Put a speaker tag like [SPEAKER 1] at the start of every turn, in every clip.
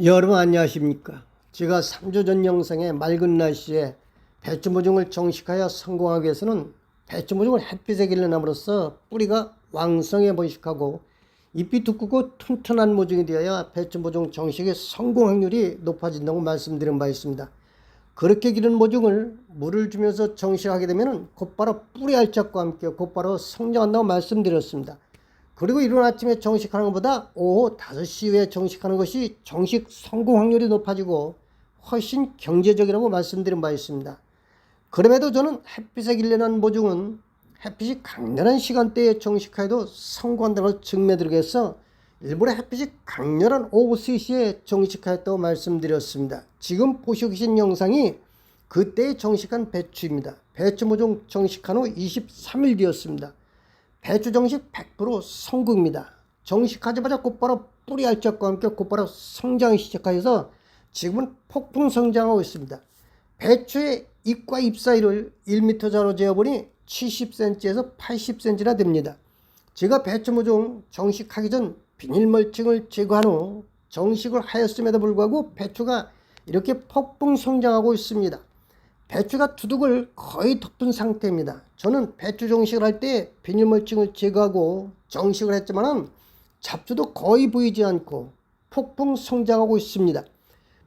[SPEAKER 1] 여러분 안녕하십니까. 제가 3주 전 영상에 맑은 날씨에 배추 모종을 정식하여 성공하기 위해서는 배추 모종을 햇빛에 길러남으로써 뿌리가 왕성해 번식하고 잎이 두껍고 튼튼한 모종이 되어야 배추 모종 정식의 성공 확률이 높아진다고 말씀드린 바 있습니다. 그렇게 기른 모종을 물을 주면서 정식하게 되면 곧바로 뿌리 알짝과 함께 곧바로 성장한다고 말씀드렸습니다. 그리고 이른 아침에 정식하는 것보다 오후 5시 이후에 정식하는 것이 정식 성공 확률이 높아지고 훨씬 경제적이라고 말씀드린 바 있습니다. 그럼에도 저는 햇빛에 길러난 모종은 햇빛이 강렬한 시간대에 정식하여도 성공한다는 걸 증명드리기 위해서 일부러 햇빛이 강렬한 오후 3시에 정식하였다고 말씀드렸습니다. 지금 보시고 계신 영상이 그때 정식한 배추입니다. 배추 모종 정식한 후 23일 뒤였습니다. 배추 정식 100% 성공입니다. 정식하자마자 곧바로 뿌리 알짝과 함께 곧바로 성장이 시작하여서 지금은 폭풍 성장하고 있습니다. 배추의 잎과 잎 사이를 1m 전으로 재어보니 70cm에서 80cm나 됩니다. 제가 배추 모종 정식하기 전 비닐 멀칭을 제거한 후 정식을 하였음에도 불구하고 배추가 이렇게 폭풍 성장하고 있습니다. 배추가 두둑을 거의 덮은 상태입니다. 저는 배추 정식을 할 때 비닐 멀칭을 제거하고 정식을 했지만 잡초도 거의 보이지 않고 폭풍 성장하고 있습니다.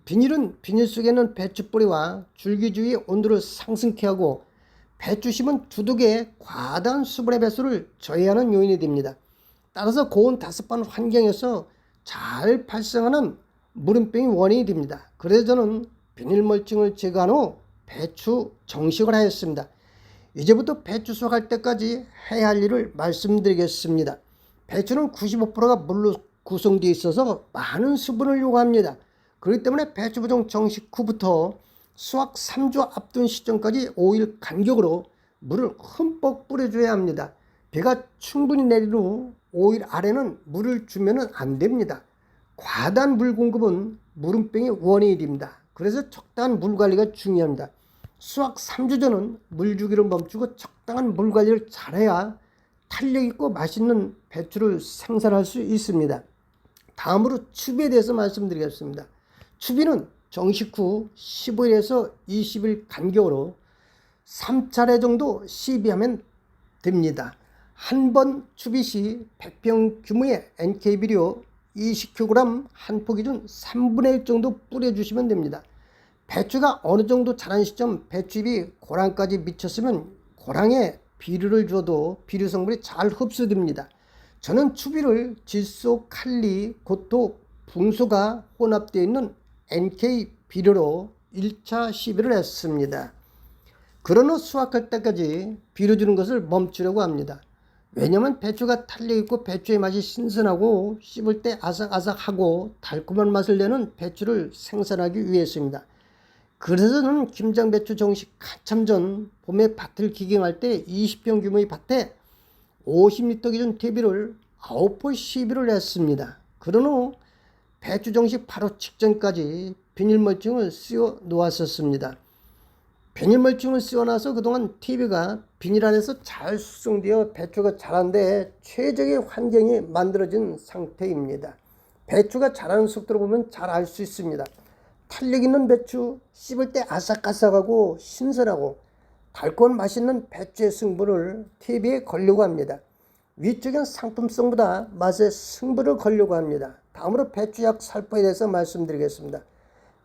[SPEAKER 1] 비닐은 비닐 속에 있는 배추 뿌리와 줄기 주위의 온도를 상승케 하고 배추심은 두둑의 과다한 수분의 배수를 저해하는 요인이 됩니다. 따라서 고온 다습한 환경에서 잘 발생하는 무름병이 원인이 됩니다. 그래서 저는 비닐 멀칭을 제거한 후 배추 정식을 하였습니다. 이제부터 배추 수확할 때까지 해야 할 일을 말씀드리겠습니다. 배추는 95%가 물로 구성되어 있어서 많은 수분을 요구합니다. 그렇기 때문에 배추 모종 정식 후부터 수확 3주 앞둔 시점까지 5일 간격으로 물을 흠뻑 뿌려줘야 합니다. 비가 충분히 내린 후 5일 아래는 물을 주면 안 됩니다. 과다한 물 공급은 무름병의 원인이 됩니다. 그래서 적당한 물 관리가 중요합니다. 수확 3주 전은 물 주기를 멈추고 적당한 물 관리를 잘해야 탄력 있고 맛있는 배추를 생산할 수 있습니다. 다음으로 추비에 대해서 말씀드리겠습니다. 추비는 정식 후 15일에서 20일 간격으로 3차례 정도 시비하면 됩니다. 한 번 추비 시 100평 규모의 NK 비료 20kg 한 포 기준 3분의 1 정도 뿌려주시면 됩니다. 배추가 어느 정도 자란 시점 배추잎이 고랑까지 미쳤으면 고랑에 비료를 줘도 비료 성분이 잘 흡수됩니다. 저는 추비를 질소, 칼리, 고토, 붕소가 혼합되어 있는 NK 비료로 1차 시비를 했습니다. 그런 후 수확할 때까지 비료 주는 것을 멈추려고 합니다. 왜냐하면 배추가 탄력 있고 배추의 맛이 신선하고 씹을 때 아삭아삭하고 달콤한 맛을 내는 배추를 생산하기 위해서입니다. 그래서 저는 김장배추 정식 한참 전 봄에 밭을 기경할 때 20평 규모의 밭에 50리터 기준 퇴비를 9포 시비를 했습니다. 그런 후 배추 정식 바로 직전까지 비닐 멀칭을 씌워 놓았었습니다. 비닐 멀칭을 씌워놔서 그동안 TV가 비닐 안에서 잘 숙성되어 배추가 자라는데 최적의 환경이 만들어진 상태입니다. 배추가 자라는 속도를 보면 잘 알 수 있습니다. 탄력 있는 배추, 씹을 때 아삭아삭하고 신선하고 달콤한 맛있는 배추의 승부를 TV에 걸려고 합니다. 위쪽엔 상품성보다 맛의 승부를 걸려고 합니다. 다음으로 배추약 살포에 대해서 말씀드리겠습니다.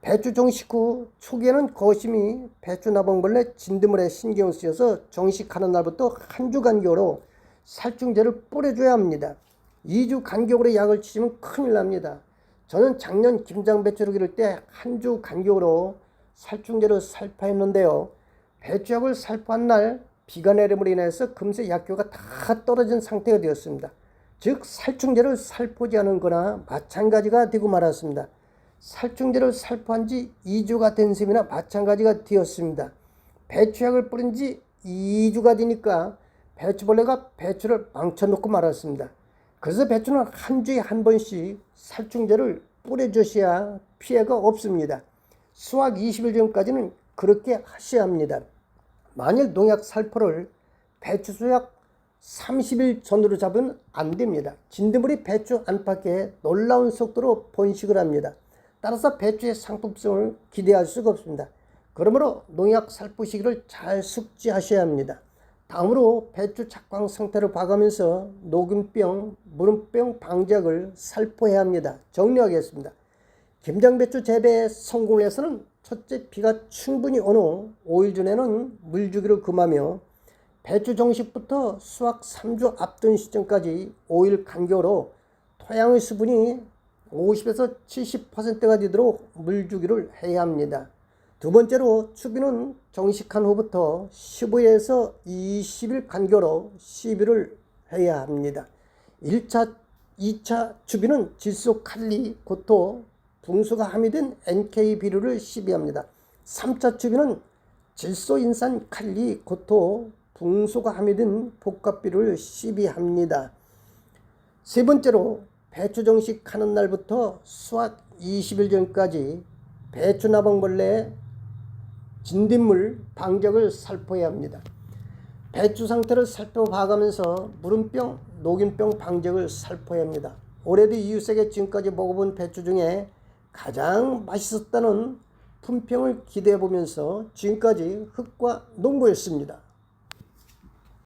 [SPEAKER 1] 배추 정식 후 초기에는 거심이 배추 나방벌레 진드물에 신경 쓰여서 정식하는 날부터 한 주 간격으로 살충제를 뿌려줘야 합니다. 2주 간격으로 약을 치시면 큰일 납니다. 저는 작년 김장배추를 기를 때 한 주 간격으로 살충제를 살포했는데요. 배추약을 살포한 날 비가 내림으로 인해서 금세 약효가 다 떨어진 상태가 되었습니다. 즉 살충제를 살포지 않은 거나 마찬가지가 되고 말았습니다. 살충제를 살포한 지 2주가 된 셈이나 마찬가지가 되었습니다. 배추약을 뿌린 지 2주가 되니까 배추벌레가 배추를 망쳐놓고 말았습니다. 그래서 배추는 한 주에 한 번씩 살충제를 뿌려주셔야 피해가 없습니다. 수확 20일 전까지는 그렇게 하셔야 합니다. 만일 농약 살포를 배추 수확 30일 전으로 잡으면 안 됩니다. 진드물이 배추 안팎에 놀라운 속도로 번식을 합니다. 따라서 배추의 상품성을 기대할 수가 없습니다. 그러므로 농약 살포 시기를 잘 숙지하셔야 합니다. 다음으로 배추 착광 상태를 봐가면서 녹균병, 무름병 방지약을 살포해야 합니다. 정리하겠습니다. 김장배추 재배에 성공을 해서는 첫째, 비가 충분히 온 후 5일 전에는 물 주기를 금하며 배추 정식부터 수확 3주 앞둔 시점까지 5일 간격으로 토양의 수분이 50에서 70%가 되도록 물 주기를 해야 합니다. 두 번째로 추비는 정식한 후부터 15일에서 20일 간격으로 시비를 해야 합니다. 1차, 2차 추비는 질소, 칼리, 고토, 붕수가 함유된 NK 비료를 시비합니다. 3차 추비는 질소, 인산, 칼리, 고토, 붕수가 함유된 복합 비료를 시비합니다. 세 번째로 배추 정식하는 날부터 수확 20일 전까지 배추 나방벌레 진딧물 방적을 살포해야 합니다. 배추 상태를 살펴봐가면서 무름병, 녹균병 방적을 살포해야 합니다. 올해도 이웃에게 지금까지 먹어본 배추 중에 가장 맛있었다는 품평을 기대해보면서 지금까지 흑과 농부였습니다.